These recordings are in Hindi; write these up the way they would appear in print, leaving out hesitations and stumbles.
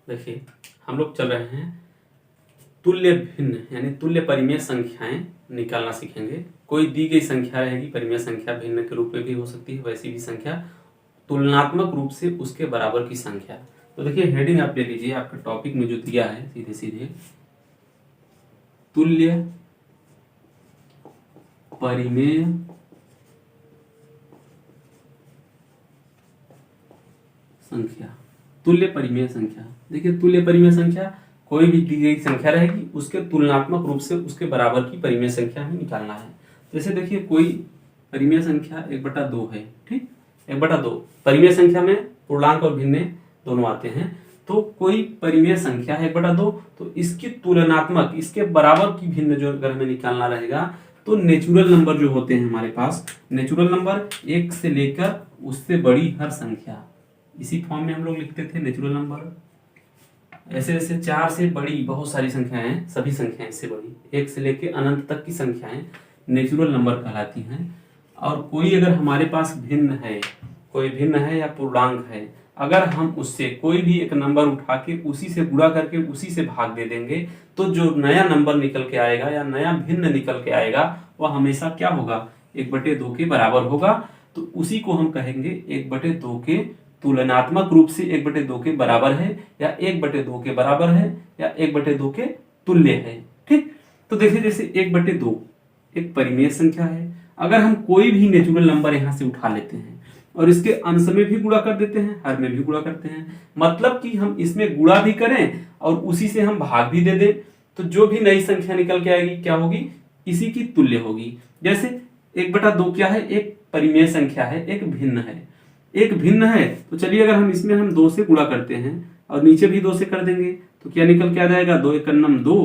देखिए हम लोग चल रहे हैं तुल्य भिन्न यानी तुल्य परिमेय संख्याएं निकालना सीखेंगे। कोई दी गई संख्या रहेगी, परिमेय संख्या भिन्न के रूप में भी हो सकती है, वैसी भी संख्या तुलनात्मक रूप से उसके बराबर की संख्या। तो देखिए हेडिंग आप ले लीजिए, आपके टॉपिक में जो दिया है सीधे सीधे तुल्य परिमेय संख्या। तुल्य परिमेय संख्या, देखिए तुल्य परिमेय संख्या कोई भी दी गई संख्या रहेगी, उसके तुलनात्मक रूप से उसके बराबर की परिमेय संख्या हमें निकालना है। जैसे देखिए कोई परिमेय संख्या 1/2 है, ठीक, 1/2 परिमेय संख्या में पूर्णांक और भिन्न दोनों आते हैं। तो कोई परिमेय संख्या है 1/2, तो इसकी तुलनात्मक इसके बराबर की भिन्न जो अगर हमें निकालना रहेगा तो नेचुरल नंबर जो होते हैं हमारे पास, नेचुरल नंबर 1 से लेकर उससे बड़ी हर संख्या, इसी फॉर्म में हम लोग लिखते थे नेचुरल नंबर। ऐसे ऐसे 4 से बड़ी बहुत सारी संख्याएं हैं, सभी संख्याएं इससे बड़ी 1 से लेकर अनंत तक की संख्याएं नेचुरल नंबर कहलाती हैं। और कोई अगर हमारे पास भिन्न है, कोई भिन्न है या पूर्णांक है, अगर हम उससे कोई भी एक नंबर उठा के उसी से गुणा करके उसी से भाग दे देंगे तो जो नया नंबर निकल के आएगा या नया भिन्न निकल के आएगा वह हमेशा क्या होगा, 1/2 के बराबर होगा। तो उसी को हम कहेंगे 1/2 के तुलनात्मक रूप से 1/2 के बराबर है, या 1/2 के बराबर है, या 1/2 के तुल्य है। ठीक, तो देखिए जैसे 1/2 एक परिमेय संख्या है, अगर हम कोई भी नेचुरल नंबर यहां से उठा लेते हैं और इसके अंश में भी गुणा कर देते हैं, हर में भी गुणा करते हैं, मतलब कि हम इसमें गुणा भी करें और उसी से हम भाग भी दे दें, तो जो भी नई संख्या निकल के आएगी क्या होगी, इसी की तुल्य होगी। जैसे 1/2 क्या है, एक परिमेय संख्या है, एक भिन्न है। एक भिन्न है तो चलिए अगर हम इसमें हम 2 से गुणा करते हैं और नीचे भी 2 से कर देंगे तो क्या निकल के आ जाएगा, 2 × 2,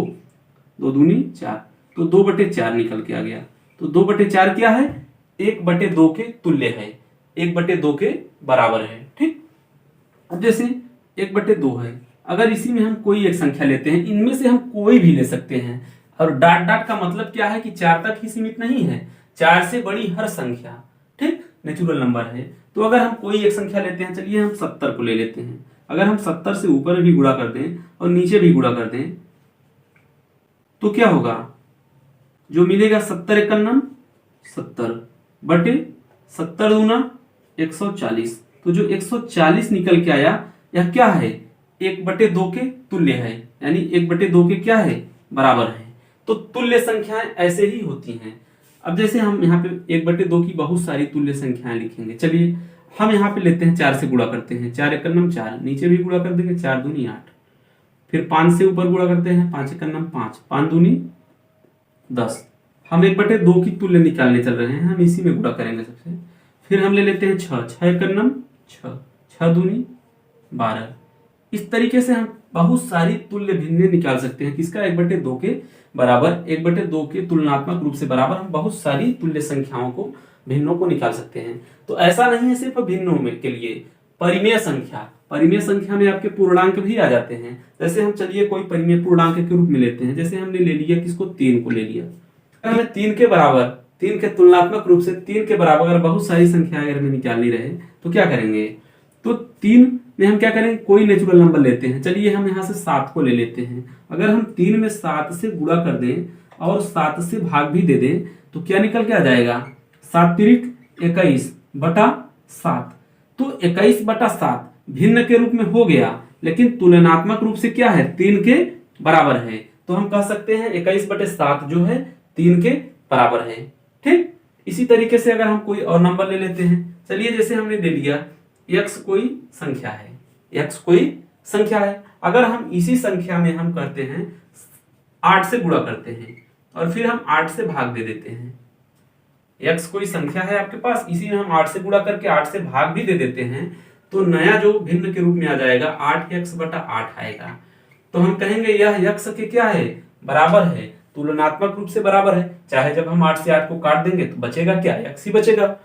2 दूनी 4, तो 2/4 निकल के आ गया। तो 2/4 क्या है, 1/2 के तुल्य है, 1/2 के बराबर है। ठीक, अब जैसे 1/2 है, अगर इसी में हम कोई एक संख्या लेते हैं, इनमें से हम कोई भी ले सकते हैं, और डाट डाट का मतलब क्या है कि 4 तक ही सीमित नहीं है, 4 से बड़ी हर संख्या, ठीक, नेचुरल नंबर है। तो अगर हम कोई एक संख्या लेते हैं, चलिए हम 70 को ले लेते हैं, अगर हम 70 से ऊपर भी गुणा कर दें और नीचे भी गुणा कर दें तो क्या होगा, जो मिलेगा 70 × 70 बटे 70 दूना 140, तो जो 140 निकल के आया यह क्या है, 1/2 के तुल्य है, यानी 1/2 के क्या है, बराबर है। तो तुल्य संख्याएं ऐसे ही होती हैं। अब जैसे हम यहाँ पे 1/2 की बहुत सारी तुल्य संख्याएं लिखेंगे, चलिए हम यहाँ पे लेते हैं 4 से गुणा करते हैं, 4 × 4, नीचे भी गुणा कर देंगे, 4 दूनी 8, फिर 5 से ऊपर गुणा करते हैं, 5 × 5, 5 दूनी 10। हम 1/2 की तुल्य निकालने चल रहे हैं, हम इसी में गुणा करेंगे सबसे। फिर हम ले लेते हैं 6, 6 × 6, 6 दूनी 12। इस तरीके से हम बहुत सारी तुल्य भिन्न निकाल सकते हैं, किसका, 1/2 के बराबर, 1/2 के तुलनात्मक रूप से बराबर हम बहुत सारी तुल्य संख्याओं को, भिन्नों को निकाल सकते हैं। तो ऐसा नहीं है सिर्फ भिन्नों में के लिए, परिमेय संख्या, परिमेय संख्या में आपके पूर्णांक भी आ जाते हैं। जैसे हम चलिए कोई परिमेय पूर्णांक के रूप में लेते हैं, जैसे हमने ले लिया किसको, 3 को ले लिया, हमें 3 के बराबर, 3 के तुलनात्मक रूप से 3 के बराबर अगर बहुत सारी संख्या अगर हमें निकालनी रहे तो क्या करेंगे, तो 3 में हम क्या करेंगे, कोई नेचुरल नंबर लेते हैं, चलिए हम यहाँ से 7 को ले लेते हैं। अगर हम 3 में 7 से गुणा कर दें और 7 से भाग भी दे दें तो क्या निकल के आ जाएगा, 7 × 21/7, तो 21/7 भिन्न के रूप में हो गया, लेकिन तुलनात्मक रूप से क्या है, 3 के बराबर है। तो हम कह सकते हैं 21/7 जो है 3 के बराबर है। ठीक, इसी तरीके से अगर हम कोई और नंबर ले लेते हैं, चलिए जैसे हमने ले लिया x कोई संख्या है, x कोई संख्या है, अगर हम इसी संख्या में हम करते हैं 8 से गुणा करते हैं और फिर हम 8 से भाग दे देते हैं, x कोई संख्या है आपके पास, इसी में हम 8 से गुणा करके 8 से भाग भी दे देते हैं, तो नया जो भिन्न के रूप में आ जाएगा 8x/8 आएगा। तो हम कहेंगे यह x के क्या है, बराबर है, तुलनात्मक रूप से बराबर है, चाहे जब हम 8 से 8 को काट देंगे तो बचेगा क्या, x ही बचेगा।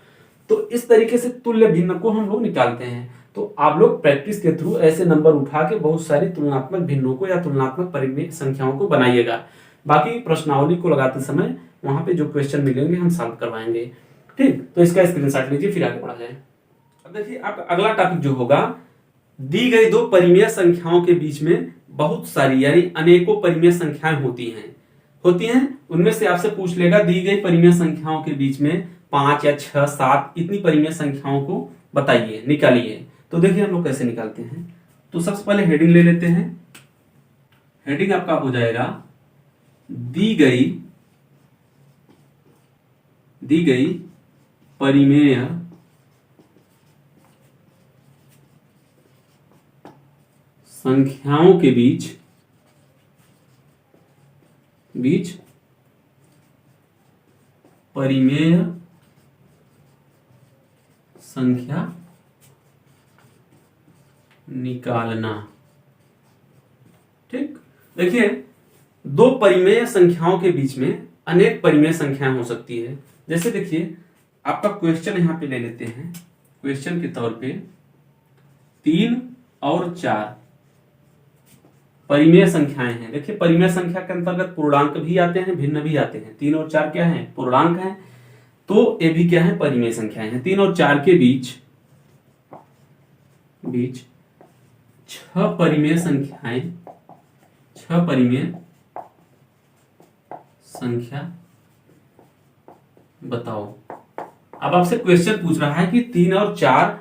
तो इस तरीके से तुल्य भिन्न को हम लोग निकालते हैं। तो आप लोग प्रैक्टिस के थ्रू ऐसे नंबर उठा के बहुत सारी तुलनात्मक भिन्नों को या तुलनात्मक परिमेय संख्याओं को बनाइएगा। बाकी प्रश्नावली को लगाते समय वहां पे जो क्वेश्चन मिलेंगे हम सॉल्व करवाएंगे। ठीक, तो इसका स्क्रीनशॉट लीजिए, फिर आगे बढ़ा जाए। अब देखिए आप अगला टॉपिक जो होगा दी गई दो परिमेय संख्याओं के बीच में बहुत सारी यानी अनेकों परिमेय संख्याएं होती हैं उनमें से आपसे पूछ लेगा दी गई परिमेय संख्याओं के बीच में 5 या 6, 7 इतनी परिमेय संख्याओं को बताइए, निकालिए। तो देखिए हम लोग कैसे निकालते हैं। तो सबसे पहले हेडिंग ले लेते हैं। हेडिंग आपका हो जाएगा दी गई परिमेय संख्याओं के बीच परिमेय संख्या निकालना। ठीक, देखिए दो परिमेय संख्याओं के बीच में अनेक परिमेय संख्याएं हो सकती है। जैसे देखिए आपका क्वेश्चन यहां पे ले लेते हैं। क्वेश्चन के तौर पे 3 और 4 परिमेय संख्याएं हैं। देखिए परिमेय संख्या के अंतर्गत पूर्णांक भी आते हैं, भिन्न भी आते हैं। 3 और 4 क्या है? पूर्णांक है। तो ये भी क्या है? परिमेय संख्याएं हैं। 3 और 4 के बीच 6 परिमेय संख्याएं, 6 परिमेय संख्या बताओ। अब आपसे क्वेश्चन पूछ रहा है कि 3 और 4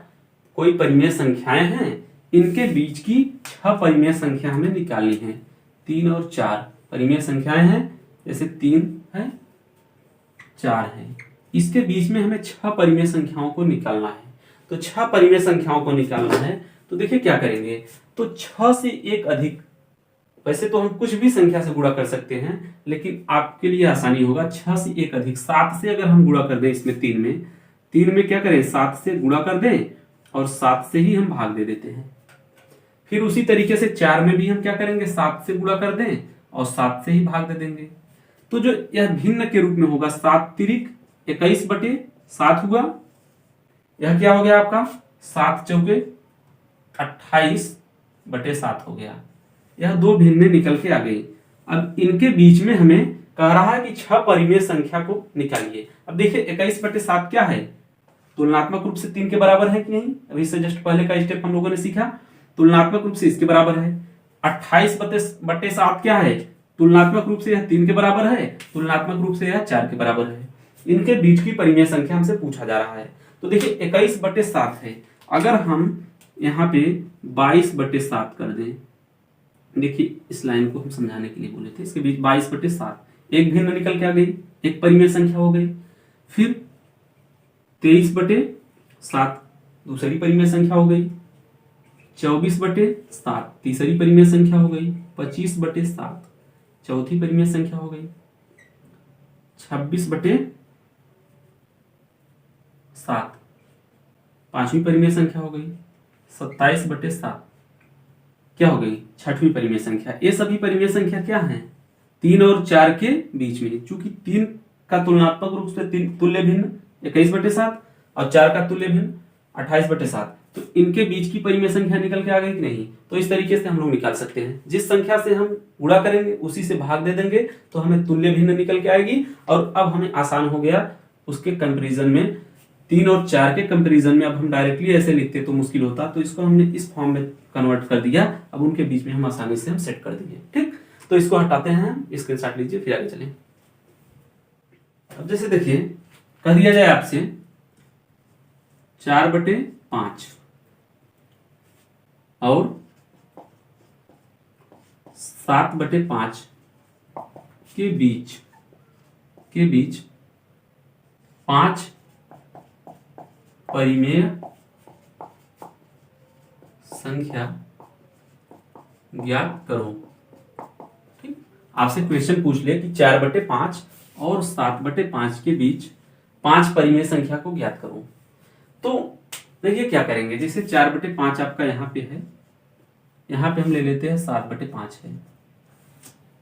कोई परिमेय संख्याएं हैं, इनके बीच की 6 परिमेय संख्या हमें निकालनी है। 3 और 4 परिमेय संख्याएं हैं, जैसे 3 है 4 है, इसके बीच में हमें 6 परिमेय संख्याओं को निकालना है। तो 6 परिमेय संख्याओं को निकालना है तो देखिए क्या करेंगे। तो 6 से एक अधिक, वैसे तो हम कुछ भी संख्या से गुणा कर सकते हैं, लेकिन आपके लिए आसानी होगा 6 से एक अधिक 7 से अगर हम गुणा कर दें, इसमें 3 में क्या करें? 7 से गुणा कर दें और 7 से ही हम भाग दे देते हैं। फिर उसी तरीके से 4 में भी हम क्या करेंगे? 7 से गुणा कर दें और 7 से ही भाग दे देंगे। तो जो यह भिन्न के रूप में होगा 7 तिरिक 21/7 हुआ। यह क्या हो गया आपका? 7 चौके 28/7 हो गया। यह दो भिन्ने निकल के आ गई। अब इनके बीच में हमें कह रहा है कि 6 परिमेय संख्या को निकालिए। अब देखिए 21/7 क्या है? तुलनात्मक रूप से 3 के बराबर है कि नहीं? अभी इससे जस्ट पहले का स्टेप हम लोगों ने सीखा, तुलनात्मक रूप से इसके बराबर है। 28/7 क्या है? तुलनात्मक रूप से यह 3 के बराबर है, तुलनात्मक रूप से यह 4 के बराबर है। इनके बीच की परिमेय संख्या हमसे पूछा जा रहा है। तो देखिए 21/7 है, अगर हम यहाँ पे 22/7 कर दें, देखिए इस लाइन को हम समझाने के लिए बोले थे, इसके बीच 22/7 एक भिन्न निकल के आ गई, एक परिमेय संख्या हो गई। फिर 23/7 दूसरी परिमेय संख्या हो गई। 24/7 तीसरी परिमेय संख्या हो गई। 25/7 चौथी परिमेय संख्या हो गई। 26/7 पांचवी परिमेय संख्या हो गई। 27/7 क्या हो गई? छठवीं परिमेय संख्या। ये सभी परिमेय संख्या क्या है? 3 और 4 के बीच में, चूंकि 3 का तुलनात्मक रूप से तुल्य भिन्न 21/7 और 4 का तुल्य भिन्न 28/7, तो इनके बीच की परिमेय संख्या निकल के आ गई कि नहीं? तो इस तरीके से हम लोग निकाल सकते हैं। जिस संख्या से हम गुणा करेंगे उसी से भाग दे देंगे तो हमें तुल्य भिन्न निकल के आएगी। और अब हमें आसान हो गया उसके कंपेरिजन में, 3 और 4 के कंपेरिजन में। अब हम डायरेक्टली ऐसे लिखते तो मुश्किल होता, तो इसको हमने इस फॉर्म में कन्वर्ट कर दिया। अब उनके बीच में हम आसानी से हम सेट कर दिए। ठीक, तो इसको हटाते हैं, स्क्रीनशॉट लीजिए, फिर आगे चलें। अब जैसे देखिए कह दिया जाए आपसे 4/5 और 7/5 के बीच 5 परिमेय संख्या ज्ञात करो। ठीक, आपसे क्वेश्चन पूछ ले कि 4/5 और 7/5 के बीच 5 परिमेय संख्या को ज्ञात करो। तो देखिए क्या करेंगे। जैसे 4/5 आपका यहाँ पे है, यहाँ पे हम ले लेते हैं 7/5 है।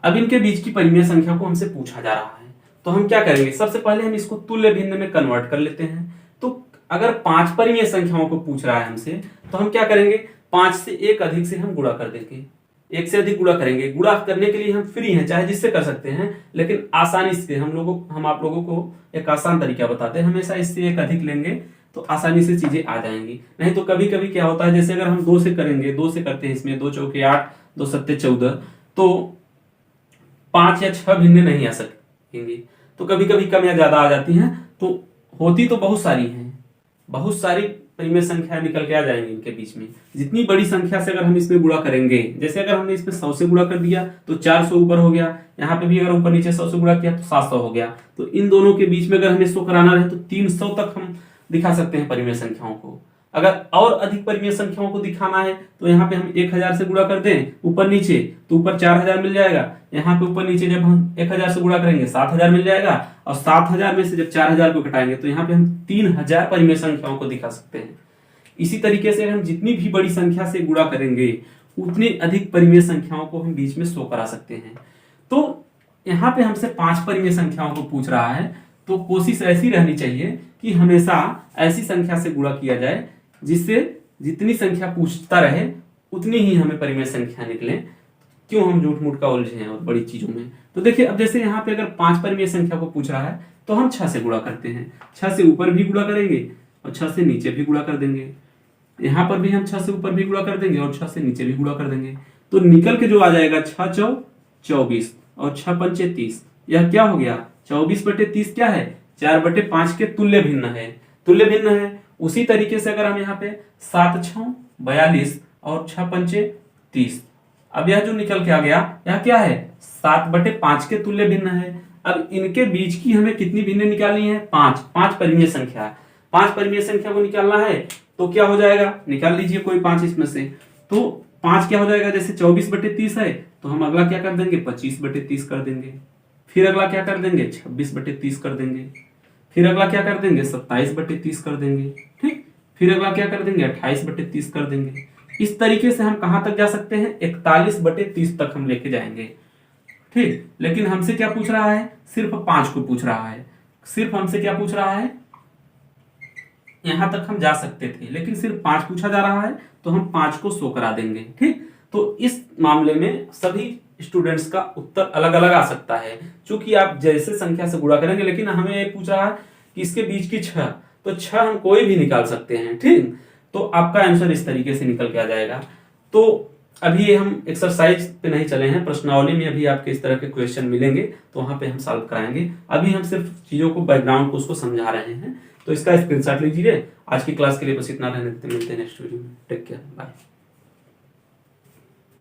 अब इनके बीच की परिमेय संख्या को हमसे पूछा जा रहा है, तो हम क्या करेंगे? सबसे पहले हम इसको तुल्य भिन्न में कन्वर्ट कर लेते हैं। तो अगर 5 परिमेय संख्याओं को पूछ रहा है हमसे, तो हम क्या करेंगे? 5 से एक अधिक से हम गुणा कर देंगे, एक से अधिक गुणा करेंगे। गुणा करने के लिए हम फ्री हैं, चाहे जिससे कर सकते हैं, लेकिन आसानी से हम आप लोगों को एक आसान तरीका बताते हैं। हमेशा इससे एक अधिक लेंगे तो आसानी से चीजें आ जाएंगी। नहीं तो कभी कभी क्या होता है, जैसे अगर हम 2 से करेंगे, 2 से करते हैं इसमें 2 चौके 8, 2 सत्ते 14, तो 5 या 6 भिन्ने नहीं आ सकेंगे, तो कभी कभी कम या ज्यादा आ जाती हैं। तो होती तो बहुत सारी हैं, बहुत सारी परिमेय संख्या निकल के आ जाएंगी इनके बीच में। जितनी बड़ी संख्या से अगर हम इसमें गुणा करेंगे, जैसे अगर हमने इसमें 100 से गुणा कर दिया तो 400 ऊपर हो गया, यहाँ पे भी अगर ऊपर नीचे 100 से गुणा किया तो 700 हो गया। तो इन दोनों के बीच में अगर हमें 100 कराना रहे तो 300 तक हम दिखा सकते हैं परिमेय संख्याओं को। अगर और अधिक परिमेय संख्याओं को दिखाना है तो यहाँ पे हम 1000 से गुणा कर दें ऊपर नीचे तो ऊपर 4000 मिल जाएगा। यहाँ पे ऊपर नीचे जब हम 1000 से गुणा करेंगे 7000 मिल जाएगा, और 7000 में से जब 4000 को घटाएंगे तो यहाँ पे हम 3000 परिमेय संख्याओं को दिखा सकते हैं। इसी तरीके से हम जितनी भी बड़ी संख्या से गुणा करेंगे उतनी अधिक परिमेय संख्याओं को हम बीच में शो करा सकते हैं। तो यहाँ पे हमसे 5 परिमेय संख्याओं को पूछ रहा है, तो कोशिश ऐसी रहनी चाहिए कि हमेशा ऐसी संख्या से गुणा किया जाए जिससे जितनी संख्या पूछता रहे उतनी ही हमें परिमेय संख्या निकले। क्यों हम झूठ मूठ का उलझे हैं और बड़ी चीजों में। तो देखिए अब जैसे यहाँ पे अगर 5 परिमेय संख्या को पूछ रहा है तो हम 6 से गुणा करते हैं, 6 से ऊपर भी गुणा करेंगे और 6 से नीचे भी गुणा कर देंगे। यहाँ पर भी हम 6 से ऊपर भी गुणा कर देंगे और 6 से नीचे भी गुणा कर देंगे। तो निकल के जो आ जाएगा 6 चौ 24 और 6 पंचे 30, यह क्या हो गया 24/30 क्या है 4/5 के तुल्य भिन्न है, तुल्य भिन्न है। उसी तरीके से अगर हम यहाँ पे 7 6 42 और 6 पंचे 30, अब यह जो निकल के आ गया यह क्या है 7/5 के तुल्य भिन्न है। अब इनके बीच की हमें कितनी भिन्न निकालनी है 5 परिमेय संख्या, 5 परिमेय संख्या को निकालना है तो क्या हो जाएगा, निकाल लीजिए कोई 5 इसमें से। तो 5 क्या हो जाएगा, जैसे 24/30 है तो हम अगला क्या कर देंगे 25/30 कर देंगे, फिर अगला क्या कर देंगे 26/30 कर देंगे, फिर अगला क्या कर देंगे 27/30 कर देंगे, ठीक, फिर अगला क्या कर देंगे 28/30 कर देंगे। इस तरीके से हम कहां तक जा सकते हैं 41/30 तक हम लेके जाएंगे, ठीक। लेकिन हमसे क्या पूछ रहा है, सिर्फ 5 को पूछ रहा है, सिर्फ हमसे क्या पूछ रहा है, यहां तक हम जा सकते थे लेकिन सिर्फ 5 पूछा जा रहा है तो हम 5 को शो करा देंगे, ठीक। तो इस मामले में सभी स्टूडेंट्स का उत्तर अलग अलग आ सकता है, क्योंकि आप जैसे संख्या से गुणा करेंगे। लेकिन हमें ये पूछ रहा है कि इसके बीच की 6, तो 6 हम कोई भी निकाल सकते हैं, ठीक। तो आपका आंसर इस तरीके से निकल के आ जाएगा। तो अभी ये हम एक्सरसाइज पे नहीं चले हैं, प्रश्नावली में अभी आपके इस तरह के क्वेश्चन मिलेंगे तो वहां पे हम सॉल्व कराएंगे। अभी हम सिर्फ चीजों को बैकग्राउंड को उसको समझा रहे हैं, तो इसका स्क्रीनशॉट लीजिए। आज की क्लास के लिए बस इतना रहने देते हैं, मिलते हैं नेक्स्ट वीडियो में। Take care, bye.